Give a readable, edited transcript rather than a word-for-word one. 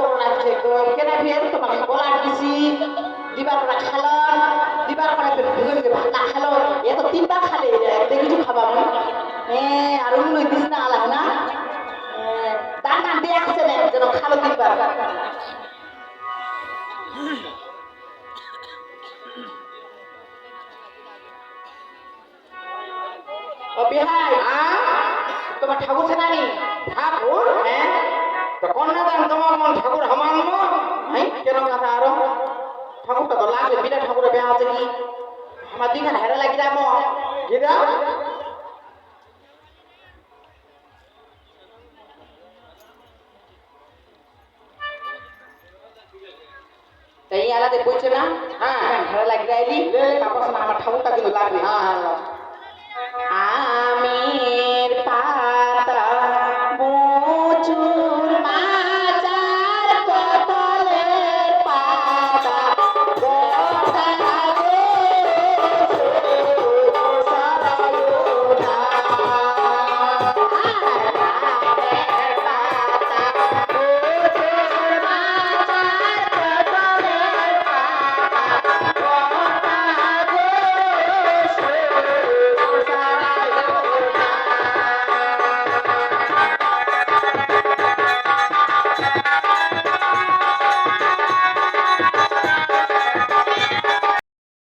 করে রাখছে তো কেনা ফের তোমাকে বলার দিছি দিবার করে খালন দিবার করে ফের ভাত না খালো এ তো তিনবার খালে দেখি কিছু খাবা মনে হ্যাঁ আর অন্য দিস না আলা না দান দান দিয়ে আসছে না যেন খালো তিনবার ও বিহাই তোমার ঠাকুর আছে নানি ঠাকুর হ্যাঁ তো কন্যাদান তোমার মন ঠাকুর আমার মন কেন কথা আরো ঠাকুরটা তো লাগলে বিনা ঠাকুরের বিয়া আছে কি আমার দুইখান হেরা লাগিলাম গিরা তাই আলাদা বলছে না হ্যাঁ হেরা লাগিয়ে আইলি তারপর আমার ঠাকুরটা কিন্তু লাগবে হ্যাঁ হ্যাঁ